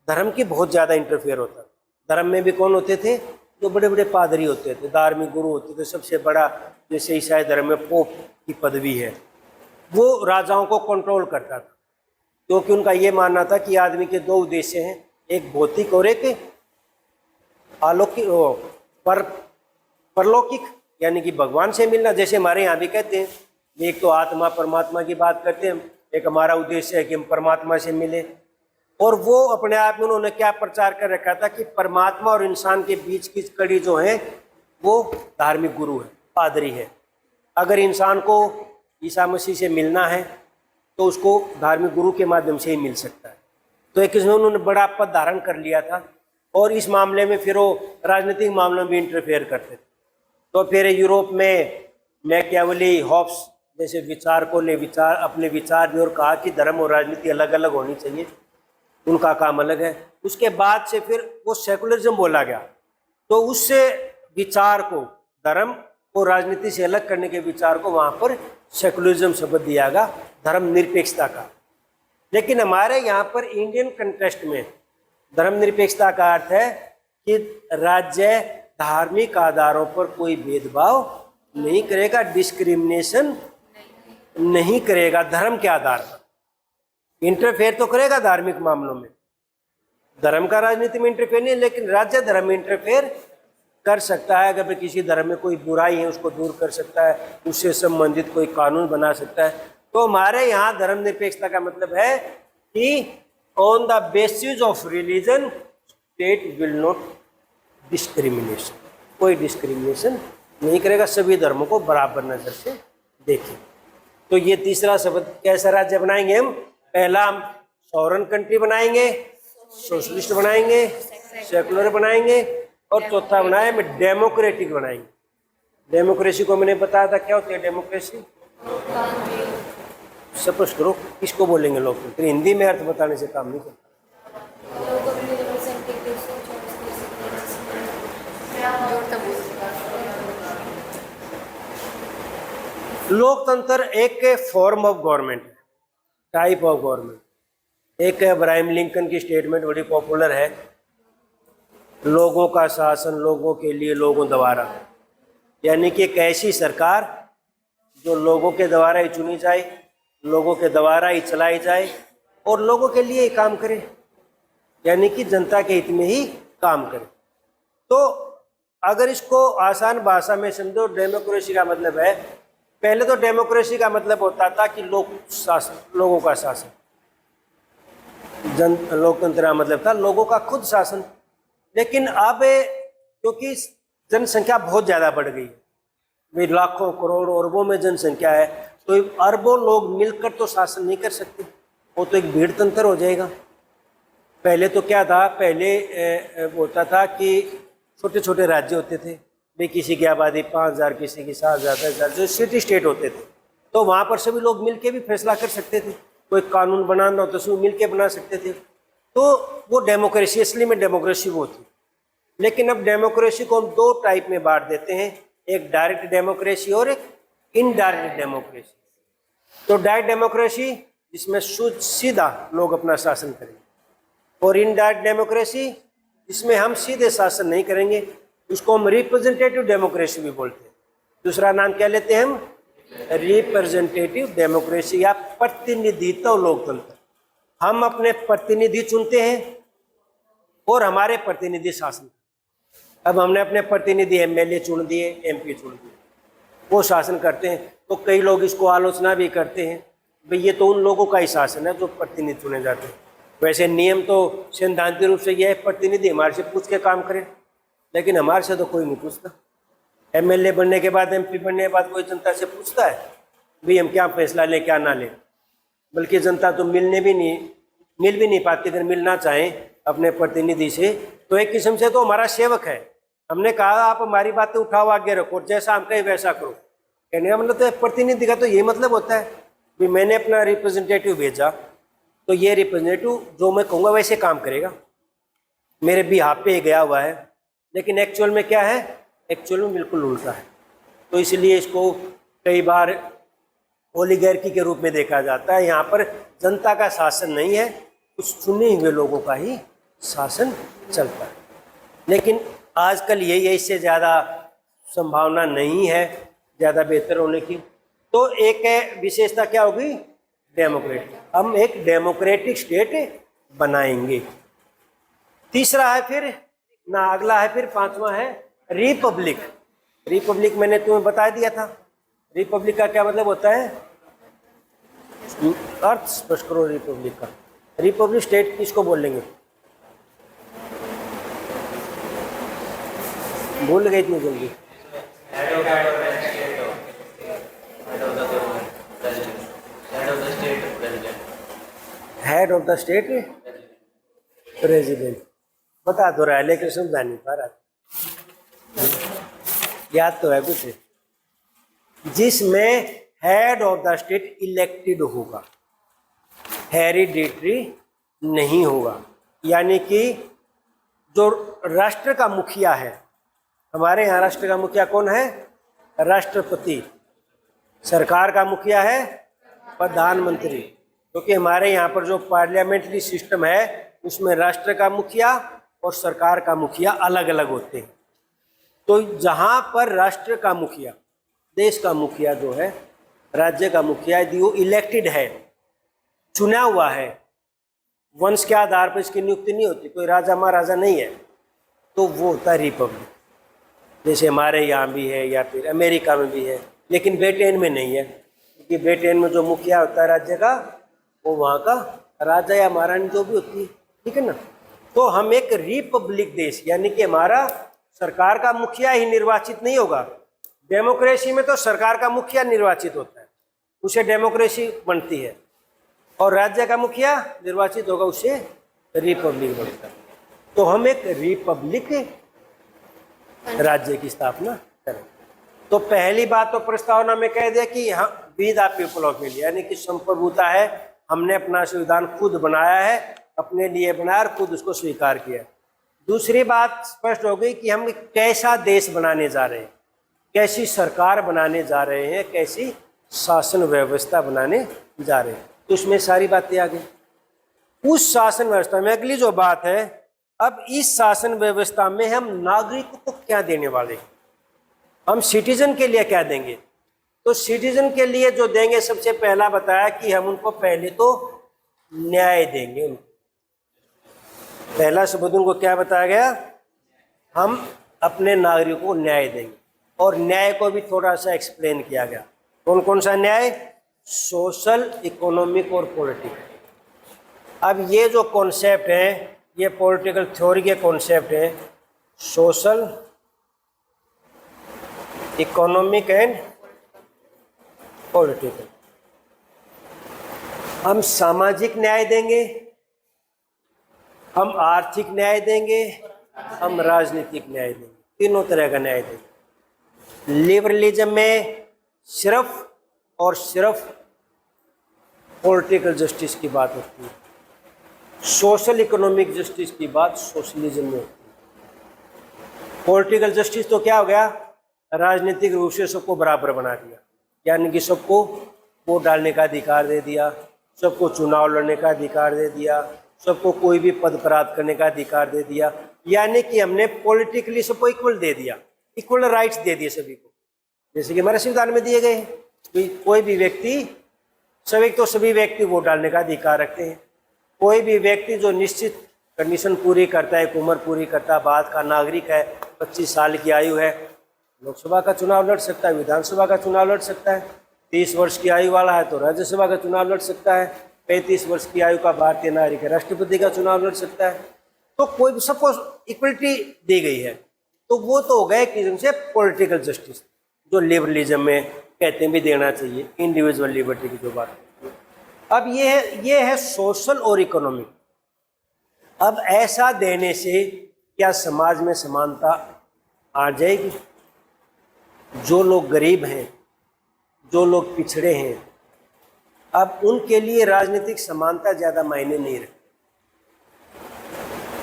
धर्म की बहुत ज़्यादा इंटरफेयर होता। धर्म में भी कौन होते थे? जो बड़े बड़े पादरी होते थे, धार्मिक गुरु होते थे। सबसे बड़ा जैसे ईसाई धर्म में पोप की पदवी है, वो राजाओं को कंट्रोल करता था, क्योंकि उनका ये मानना था कि आदमी के दो उद्देश्य हैं, एक भौतिक और एक अलौकिक, परलौकिक, यानी कि भगवान से मिलना। जैसे हमारे यहाँ भी कहते हैं, एक तो आत्मा परमात्मा की बात करते हैं, एक हमारा उद्देश्य है कि हम परमात्मा से मिले। और वो अपने आप में उन्होंने क्या प्रचार कर रखा था कि परमात्मा और इंसान के बीच की कड़ी जो है वो धार्मिक गुरु है, पादरी है। अगर इंसान को ईसा मसीह से मिलना है तो उसको धार्मिक गुरु के माध्यम से ही मिल सकता है। तो एक किस्म उन्होंने बड़ा पद धारण कर लिया था, और इस मामले में फिर वो राजनीतिक मामलों में भी इंटरफेयर करते थे। तो फिर यूरोप में मैकियावेली, हॉब्स जैसे विचारकों ने अपने विचार दिए और कहा कि धर्म और राजनीति अलग अलग होनी चाहिए, उनका काम अलग है। उसके बाद से फिर वो सेकुलरिज्म बोला गया, तो उससे विचार को, धर्म को राजनीति से अलग करने के विचार को वहाँ पर सेकुलरिज्म शब्द दिया गया, धर्म निरपेक्षता का। लेकिन हमारे यहाँ पर इंडियन कंटेक्स्ट में धर्म निरपेक्षता का अर्थ है कि राज्य धार्मिक आधारों पर कोई भेदभाव नहीं करेगा, डिस्क्रिमिनेशन नहीं करेगा धर्म के आधार पर। इंटरफेयर तो करेगा धार्मिक मामलों में, धर्म का राजनीति में इंटरफेयर नहीं, लेकिन राज्य धर्म में इंटरफेयर कर सकता है। अगर किसी धर्म में कोई बुराई है उसको दूर कर सकता है, उससे संबंधित कोई कानून बना सकता है। तो हमारे यहाँ धर्म निरपेक्षता का मतलब है कि on the basis of religion state will not discrimination, कोई डिस्क्रिमिनेशन नहीं करेगा, सभी धर्मों को बराबर नज़र से देखें। तो ये तीसरा शब्द, कैसा राज्य बनाएंगे हम? पहला हम सॉवरेन कंट्री बनाएंगे, सोशलिस्ट बनाएंगे, सेकुलर बनाएंगे, और चौथा बनाए हम डेमोक्रेटिक बनाएंगे। डेमोक्रेसी को मैंने बताया था क्या होती है डेमोक्रेसी। सपोज करो किसको बोलेंगे लोकतंत्र, हिंदी में अर्थ बताने से काम नहीं चलता। लोकतंत्र एक फॉर्म ऑफ गवर्नमेंट है, टाइप ऑफ गवर्नमेंट। एक अब्राहम लिंकन की स्टेटमेंट बड़ी पॉपुलर है, लोगों का शासन लोगों के लिए लोगों द्वारा, यानी कि एक ऐसी सरकार जो लोगों के द्वारा ही चुनी जाए, लोगों के द्वारा ही चलाई जाए और लोगों के लिए ही काम करे, यानी कि जनता के हित में ही काम करे। तो अगर इसको आसान भाषा में समझो, डेमोक्रेसी का मतलब है, पहले तो डेमोक्रेसी का मतलब होता था कि लोग शासन, लोगों का शासन। लोकतंत्र का मतलब था लोगों का खुद शासन। लेकिन अब क्योंकि जनसंख्या बहुत ज़्यादा बढ़ गई, वे लाखों करोड़ों अरबों में जनसंख्या है, तो अरबों लोग मिलकर तो शासन नहीं कर सकते, वो तो एक भीड़ तंत्र हो जाएगा। पहले तो क्या था, पहले होता था कि छोटे छोटे राज्य होते थे, भाई किसी की आबादी 5000, किसी की 7000, 10,000, जो सिटी स्टेट होते थे, तो वहाँ पर सभी लोग मिलके भी फैसला कर सकते थे। कोई कानून बनाना हो तो सब मिलके बना सकते थे। तो वो डेमोक्रेसी, असली में डेमोक्रेसी वो थी। लेकिन अब डेमोक्रेसी को हम दो टाइप में बांट देते हैं, एक डायरेक्ट डेमोक्रेसी और एक इनडायरेक्ट डेमोक्रेसी। तो डायरेक्ट डेमोक्रेसी जिसमें सीधा लोग अपना शासन करेंगे, और इनडायरेक्ट डेमोक्रेसी जिसमें हम सीधे शासन नहीं करेंगे, उसको हम रिप्रेजेंटेटिव डेमोक्रेसी भी बोलते हैं। दूसरा नाम क्या लेते हैं हम? रिप्रेजेंटेटिव डेमोक्रेसी या प्रतिनिधित्व लोकतंत्र। हम अपने प्रतिनिधि चुनते हैं और हमारे प्रतिनिधि शासन। अब हमने अपने प्रतिनिधि एमएलए चुन दिए, एमपी चुन दिए, वो शासन करते हैं। तो कई लोग इसको आलोचना भी करते हैं, भाई ये तो उन लोगों का ही शासन है जो प्रतिनिधि चुने जाते हैं। वैसे नियम तो सैद्धांतिक रूप से यह है, प्रतिनिधि हमारे से पूछ के काम करें, लेकिन हमारे से तो कोई नहीं पूछता। एमएलए बनने के बाद, एमपी बनने के बाद कोई जनता से पूछता है भाई हम क्या फैसला लें क्या ना लें? बल्कि जनता तो मिल भी नहीं पाती। अगर मिलना चाहें अपने प्रतिनिधि से तो एक किस्म से तो हमारा सेवक है। हमने कहा आप हमारी बातें उठाओ, आगे रखो, जैसा हम कहें वैसा करो। कहने का मतलब तो एक प्रतिनिधि का तो ये मतलब होता है कि मैंने अपना रिप्रेजेंटेटिव भेजा तो ये रिप्रेजेंटेटिव जो मैं कहूँगा वैसे काम करेगा, मेरे बिहाफ पे गया हुआ है। लेकिन एक्चुअल में क्या है? एक्चुअल में बिल्कुल उल्टा है। तो इसलिए इसको कई बार ओलिगार्की के रूप में देखा जाता है। यहाँ पर जनता का शासन नहीं है, कुछ चुने हुए लोगों का ही शासन चलता है। लेकिन आजकल यही है, इससे ज़्यादा संभावना नहीं है ज़्यादा बेहतर होने की। तो एक विशेषता क्या होगी? डेमोक्रेटिक। हम एक डेमोक्रेटिक स्टेट बनाएंगे। तीसरा है फिर ना, अगला है फिर पांचवा है रिपब्लिक। रिपब्लिक मैंने तुम्हें बता दिया था। रिपब्लिक का क्या मतलब होता है? अर्थ स्पष्ट करो रिपब्लिक का। रिपब्लिक स्टेट किसको बोलेंगे? भूल गए इतनी जल्दी? Head of the state president. बता दो रहा है लेकिन समझा नहीं पा रहा। याद तो है कुछ? जिसमें head of the state elected होगा, हेरिडेटरी नहीं होगा। यानी कि जो राष्ट्र का मुखिया है, हमारे यहाँ राष्ट्र का मुखिया कौन है? राष्ट्रपति। सरकार का मुखिया है प्रधानमंत्री। क्योंकि हमारे यहाँ पर जो पार्लियामेंट्री सिस्टम है उसमें राष्ट्र का मुखिया और सरकार का मुखिया अलग अलग होते हैं। तो जहाँ पर राष्ट्र का मुखिया, देश का मुखिया जो है, राज्य का मुखिया, यदि वो इलेक्टेड है, चुना हुआ है, वंश के आधार पर इसकी नियुक्ति नहीं होती, कोई राजा महाराजा नहीं है, तो वो होता है रिपब्लिक। जैसे हमारे यहाँ भी है या फिर अमेरिका में भी है, लेकिन ब्रिटेन में नहीं है। क्योंकि ब्रिटेन में जो मुखिया होता है राज्य का, वो वहाँ का राजा या महारानी जो भी होती है, ठीक है ना। तो हम एक रिपब्लिक देश, यानी कि हमारा सरकार का मुखिया ही निर्वाचित नहीं होगा। डेमोक्रेसी में तो सरकार का मुखिया निर्वाचित होता है, उसे डेमोक्रेसी बनती है, और राज्य का मुखिया निर्वाचित होगा, उसे रिपब्लिक बनता है। तो हम एक रिपब्लिक राज्य की स्थापना करें। तो पहली बात तो प्रस्तावना में कह दिया कि हम we the people of India, यानी कि संप्रभुता है, हमने अपना संविधान खुद बनाया है, अपने लिए बनाया और खुद उसको स्वीकार किया। दूसरी बात स्पष्ट हो गई कि हम कैसा देश बनाने जा रहे हैं, कैसी सरकार बनाने जा रहे हैं, कैसी शासन व्यवस्था बनाने जा रहे हैं। तो उसमें सारी बातें आ गई। उस शासन व्यवस्था में अगली जो बात है, अब इस शासन व्यवस्था में हम नागरिकों को क्या देने वाले हैं, हम सिटीजन के लिए क्या देंगे। तो सिटीजन के लिए जो देंगे, सबसे पहला बताया कि हम उनको पहले तो न्याय देंगे। पहला शब्द उनको क्या बताया गया? हम अपने नागरिकों को न्याय देंगे। और न्याय को भी थोड़ा सा एक्सप्लेन किया गया। कौन कौन सा न्याय? सोशल, इकोनॉमिक और पॉलिटिकल। अब ये जो कॉन्सेप्ट है, ये पॉलिटिकल थ्योरी के कॉन्सेप्ट है, सोशल, इकोनॉमिक एंड पॉलिटिकल। हम सामाजिक न्याय देंगे, हम आर्थिक न्याय देंगे, हम राजनीतिक न्याय देंगे, तीनों तरह का न्याय देंगे। लिबरलिज्म में सिर्फ और सिर्फ पॉलिटिकल जस्टिस की बात होती है, सोशल इकोनॉमिक जस्टिस की बात सोशलिज्म में होती है। पॉलिटिकल जस्टिस तो क्या हो गया? राजनीतिक रूप से सबको बराबर बना दिया, यानी कि सबको वोट डालने का अधिकार दे दिया, सबको चुनाव लड़ने का अधिकार दे दिया, सबको कोई भी पद प्राप्त करने का अधिकार दे दिया। यानी कि हमने पॉलिटिकली सबको इक्वल दे दिया, इक्वल राइट्स दे दिए सभी को, जैसे कि हमारे संविधान में दिए गए हैं। कोई भी व्यक्ति, सभी व्यक्ति वोट डालने का अधिकार रखते हैं। कोई भी व्यक्ति जो निश्चित कंडीशन पूरी करता है, एक उम्र पूरी करता है, भारत का नागरिक है, 25 साल की आयु है, लोकसभा का चुनाव लड़ सकता है, विधानसभा का चुनाव लड़ सकता है। 30 वर्ष की आयु वाला है तो राज्यसभा का चुनाव लड़ सकता है। 35 वर्ष की आयु का भारतीय नागरिक है, राष्ट्रपति का चुनाव लड़ सकता है। तो कोई सबको इक्वलिटी दी गई है। तो वो तो हो गया एक किस्म से पॉलिटिकल जस्टिस, जो लिबरलिज्म में कहते हैं भी देना चाहिए, इंडिविजुअल लिबर्टी की जो बात है। अब ये है सोशल और इकोनॉमिक। अब ऐसा देने से क्या समाज में समानता आ जाएगी? जो लोग गरीब हैं, जो लोग पिछड़े हैं, अब उनके लिए राजनीतिक समानता ज़्यादा मायने नहीं रखती।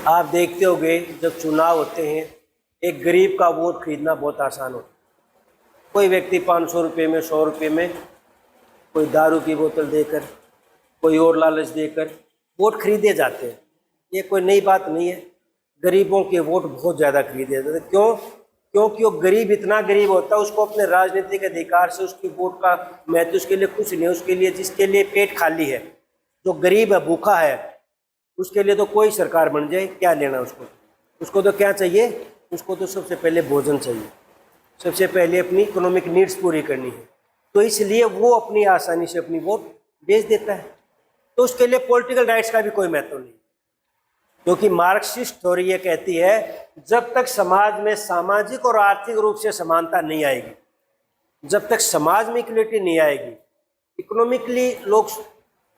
आप देखते होंगे जब चुनाव होते हैं, एक गरीब का वोट खरीदना बहुत आसान होता है। कोई व्यक्ति 500 रुपये में, 100 रुपये में कोई दारू की बोतल देकर, कोई और लालच देकर वोट खरीदे जाते हैं। ये कोई नई बात नहीं है। गरीबों के वोट बहुत ज़्यादा खरीदे जाते हैं। क्यों? क्योंकि वो गरीब इतना गरीब होता है, उसको अपने राजनीतिक अधिकार से उसकी वोट का महत्व उसके लिए कुछ नहीं है। उसके लिए, जिसके लिए पेट खाली है, जो गरीब है, भूखा है, उसके लिए तो कोई सरकार बन जाए, क्या लेना उसको तो क्या चाहिए? उसको तो सबसे पहले भोजन चाहिए, सबसे पहले अपनी इकोनॉमिक नीड्स पूरी करनी है। तो इसलिए वो अपनी आसानी से अपनी वोट बेच देता है। तो उसके लिए पॉलिटिकल राइट्स का भी कोई महत्व नहीं, क्योंकि मार्क्सिस्ट थ्योरी ये कहती है जब तक समाज में सामाजिक और आर्थिक रूप से समानता नहीं आएगी, जब तक समाज में इक्वलिटी नहीं आएगी, इकोनॉमिकली लोग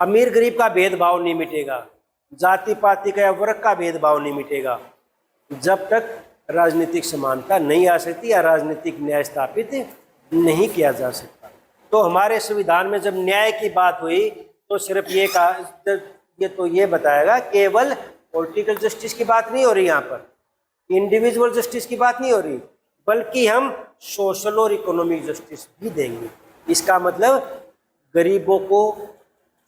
अमीर गरीब का भेदभाव नहीं मिटेगा, जाति पाति का या वर्ग का भेदभाव नहीं मिटेगा, जब तक राजनीतिक समानता नहीं आ सकती या राजनीतिक न्याय स्थापित नहीं किया जा सकता। तो हमारे संविधान में जब न्याय की बात हुई तो सिर्फ ये बताएगा केवल पॉलिटिकल जस्टिस की बात नहीं हो रही, यहाँ पर इंडिविजुअल जस्टिस की बात नहीं हो रही, बल्कि हम सोशल और इकोनॉमिक जस्टिस भी देंगे। इसका मतलब गरीबों को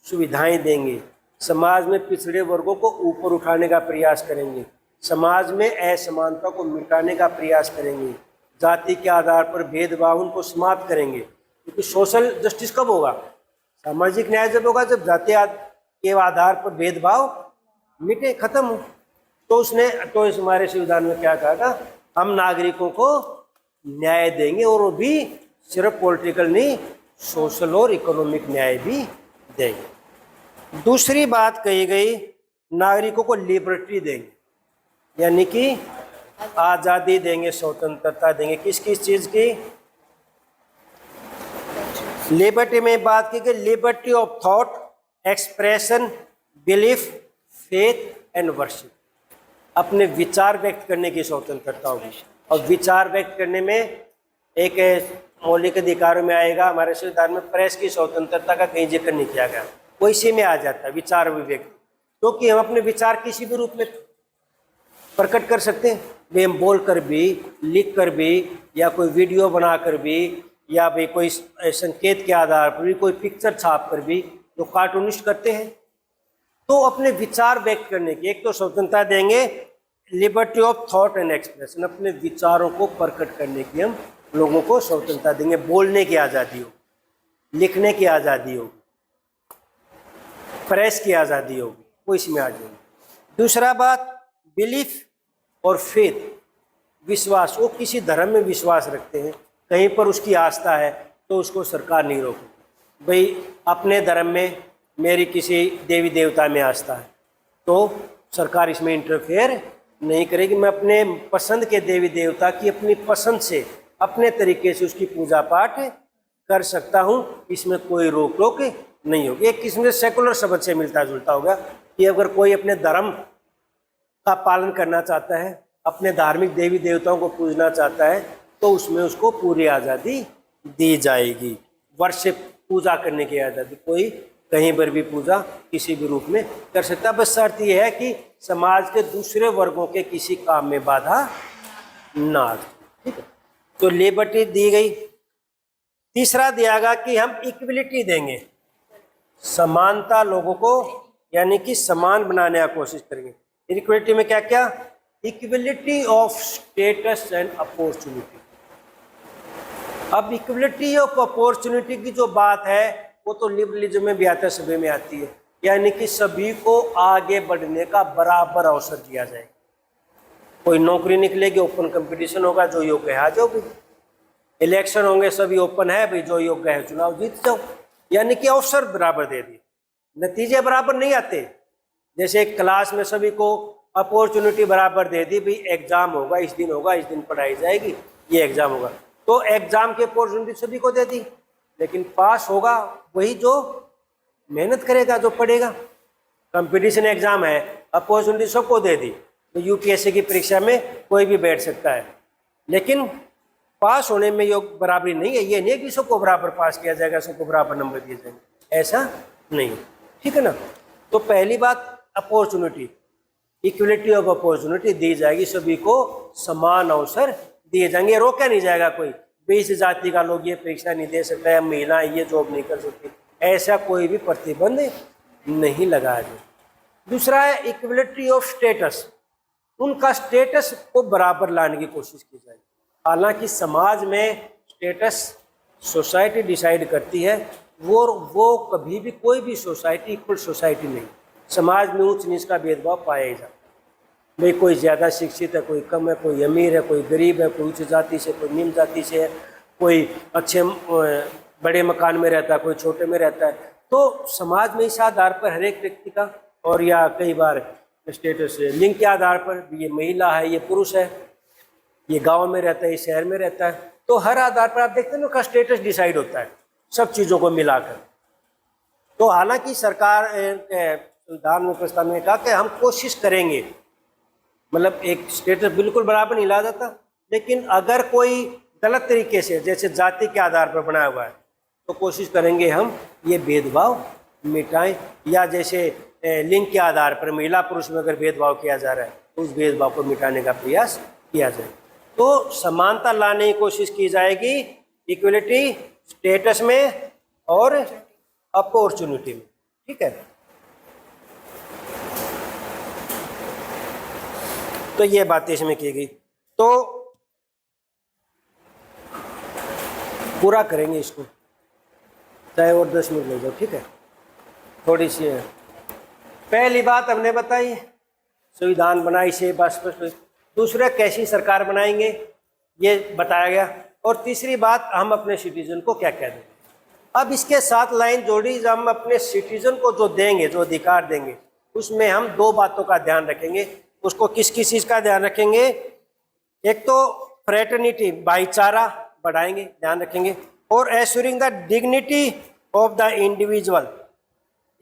सुविधाएं देंगे, समाज में पिछड़े वर्गों को ऊपर उठाने का प्रयास करेंगे, समाज में असमानता को मिटाने का प्रयास करेंगे, जाति के आधार पर भेदभाव उनको समाप्त करेंगे। क्योंकि सोशल जस्टिस कब होगा? सामाजिक न्याय जब होगा जब जाति के आधार पर भेदभाव मिटे, खत्म हो। तो इस हमारे संविधान में क्या कहा था? हम नागरिकों को न्याय देंगे, और वो भी सिर्फ पॉलिटिकल नहीं, सोशल और इकोनॉमिक न्याय भी देंगे। दूसरी बात कही गई, नागरिकों को लिबर्टी देंगे, यानी कि आज़ादी देंगे, स्वतंत्रता देंगे। किस किस चीज़ की? लिबर्टी में बात की गई, liberty of thought, expression, belief, faith and worship. अपने विचार व्यक्त करने की स्वतंत्रता होगी, और विचार व्यक्त करने में एक मौलिक अधिकारों में आएगा, हमारे संविधान में प्रेस की स्वतंत्रता का कहीं जिक्र नहीं किया गया, वो इसी में आ जाता है, विचार अभिव्यक्ति। क्योंकि हम अपने विचार किसी भी रूप में प्रकट कर सकते हैं, वे हम बोल कर भी, लिख कर भी, या कोई वीडियो बना कर भी, या भाई कोई संकेत के आधार पर भी, कोई पिक्चर छाप कर भी, जो कार्टूनिस्ट करते हैं। तो अपने विचार व्यक्त करने की एक तो स्वतंत्रता देंगे, liberty of thought and expression, अपने विचारों को प्रकट करने की हम लोगों को स्वतंत्रता देंगे। बोलने की आज़ादी हो, लिखने की आज़ादी होगी, प्रेस की आज़ादी होगी, वो इसमें आ जाएगी। दूसरा बात, बिलीफ और फेथ, विश्वास। वो किसी धर्म में विश्वास रखते हैं, कहीं पर उसकी आस्था है, तो उसको सरकार नहीं रोकेगी। भाई अपने धर्म में मेरी किसी देवी देवता में आस्था है, तो सरकार इसमें इंटरफेयर नहीं करेगी। मैं अपने पसंद के देवी देवता की अपनी पसंद से, अपने तरीके से उसकी पूजा पाठ कर सकता हूँ, इसमें कोई रोक टोक नहीं होगी। एक किस्म से सेकुलर शब्द से मिलता जुलता होगा कि अगर कोई अपने धर्म का पालन करना चाहता है, अपने धार्मिक देवी देवताओं को पूजना चाहता है, तो उसमें उसको पूरी आज़ादी दी जाएगी। वर्शिप, पूजा करने की आज़ादी, कोई कहीं पर भी पूजा किसी भी रूप में कर सकता है। बस शर्त यह है कि समाज के दूसरे वर्गों के किसी काम में बाधा ना आए। ठीक है, तो लिबर्टी दी गई। तीसरा दिया गया कि हम इक्वलिटी देंगे, समानता लोगों को, यानी कि समान बनाने की कोशिश करेंगे। इक्वलिटी में क्या क्या? Equality of status and opportunity. अब इक्वलिटी ऑफ अपॉर्चुनिटी की जो बात है वो तो लिबरलिज्म में भी आता है, सभी में आती है, यानी कि सभी को आगे बढ़ने का बराबर अवसर दिया जाए। कोई नौकरी निकलेगी, ओपन कंपटीशन होगा, जो योग्य है आ जाओ भाई, इलेक्शन होंगे, सभी ओपन है भाई, जो योग्य है चुनाव जीत जाओ, यानी कि अवसर बराबर दे दिए। नतीजे बराबर नहीं आते। जैसे एक क्लास में सभी को अपॉर्चुनिटी बराबर दे दी, भाई एग्जाम होगा, इस दिन पढ़ाई जाएगी, ये एग्जाम होगा, तो एग्जाम की अपॉर्चुनिटी सभी को दे दी, लेकिन पास होगा वही जो मेहनत करेगा, जो पढ़ेगा। कंपटीशन एग्जाम है, अपॉर्चुनिटी सबको दे दी, तो यूपीएससी की परीक्षा में कोई भी बैठ सकता है, लेकिन पास होने में योग बराबरी नहीं है। ये नहीं है कि सबको बराबर पास किया जाएगा, सबको बराबर नंबर दिए जाएंगे, ऐसा नहीं है, ठीक है ना। तो पहली बात अपॉर्चुनिटी, इक्वलिटी ऑफ अपॉर्चुनिटी दी जाएगी, सभी को समान अवसर दिए जाएंगे, रोका नहीं जाएगा कोई, 20 जाति का लोग ये परीक्षा नहीं दे सकता है, महिलाएं ये जॉब नहीं कर सकती, ऐसा कोई भी प्रतिबंध नहीं लगाया जाए। दूसरा है इक्वलिटी ऑफ स्टेटस, उनका स्टेटस को बराबर लाने की कोशिश की जाएगी। हालांकि समाज में स्टेटस सोसाइटी डिसाइड करती है, वो कभी भी कोई भी सोसाइटी इक्वल सोसाइटी नहीं। समाज में ऊंच नीच का भेदभाव पाया ही जाता है, भाई कोई ज़्यादा शिक्षित है, कोई कम है, कोई अमीर है, कोई गरीब है, कोई उच्च जाति से, कोई निम्न जाति से है, कोई अच्छे बड़े मकान में रहता है, कोई छोटे में रहता है। तो समाज में इस आधार पर हर एक व्यक्ति का, और या कई बार स्टेटस लिंग के आधार पर, ये महिला है, ये पुरुष है, ये गांव में रहता है, ये शहर में रहता है, तो हर आधार पर आप देखते हैं ना उसका स्टेटस डिसाइड होता है सब चीज़ों को मिलाकर। तो हालांकि सरकार संविधान में प्रस्ताव में कहा कि हम कोशिश करेंगे, मतलब एक स्टेटस बिल्कुल बराबर नहीं ला जाता, लेकिन अगर कोई गलत तरीके से जैसे जाति के आधार पर बनाया हुआ है तो कोशिश करेंगे हम ये भेदभाव मिटाएं, या जैसे लिंग के आधार पर महिला पुरुष में अगर भेदभाव किया जा रहा है तो उस भेदभाव को मिटाने का प्रयास किया जाए। तो समानता लाने की कोशिश की जाएगी, इक्वलिटी स्टेटस में और अपॉर्चुनिटी में, ठीक है। तो ये बातें इसमें की गई, तो पूरा करेंगे इसको, चाहे और 10 मिनट लग जाओ, ठीक है। थोड़ी सी है। पहली बात हमने बताई, संविधान बनाई से बस। दूसरा कैसी सरकार बनाएंगे ये बताया गया, और तीसरी बात हम अपने सिटीजन को क्या क्या देंगे। अब इसके साथ लाइन जोड़ी, हम अपने सिटीजन को जो देंगे, जो अधिकार देंगे, उसमें हम 2 बातों का ध्यान रखेंगे। उसको किस किस चीज़ का ध्यान रखेंगे? एक तो फ्रेटर्निटी, भाईचारा बढ़ाएंगे, ध्यान रखेंगे, और assuring the dignity of the individual,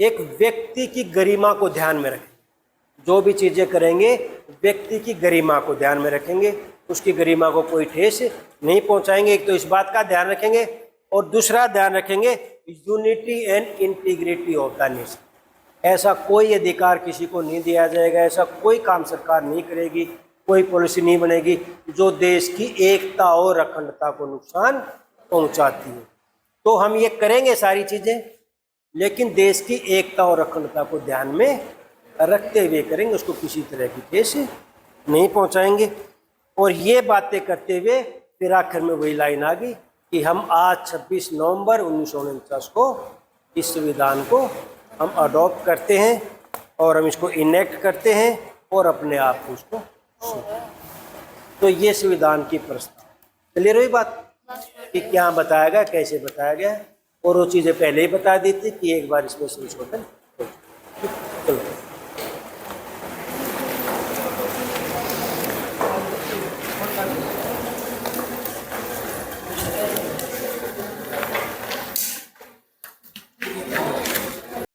एक व्यक्ति की गरिमा को ध्यान में रखेंगे। जो भी चीज़ें करेंगे व्यक्ति की गरिमा को ध्यान में रखेंगे, उसकी गरिमा को कोई ठेस नहीं पहुंचाएंगे। एक तो इस बात का ध्यान रखेंगे, और दूसरा ध्यान रखेंगे unity and integrity of the nation. ऐसा कोई अधिकार किसी को नहीं दिया जाएगा, ऐसा कोई काम सरकार नहीं करेगी, कोई पॉलिसी नहीं बनेगी जो देश की एकता और अखंडता को नुकसान पहुंचाती है। तो हम ये करेंगे सारी चीज़ें, लेकिन देश की एकता और अखंडता को ध्यान में रखते हुए करेंगे, उसको किसी तरह की ठेस नहीं पहुंचाएंगे। और ये बातें करते हुए फिर आखिर में वही लाइन आ गई कि हम आज 26 नवंबर 1949 को इस संविधान को हम अडॉप्ट करते हैं, और हम इसको इनेक्ट करते हैं, और अपने आप को उसको तो ये संविधान की प्रस्ताव। क्लियर हुई बात कि क्या बताया गया, कैसे बताया गया, और वो चीज़ें पहले ही बता दी थी कि एक बार इसमें संशोधन। चलो।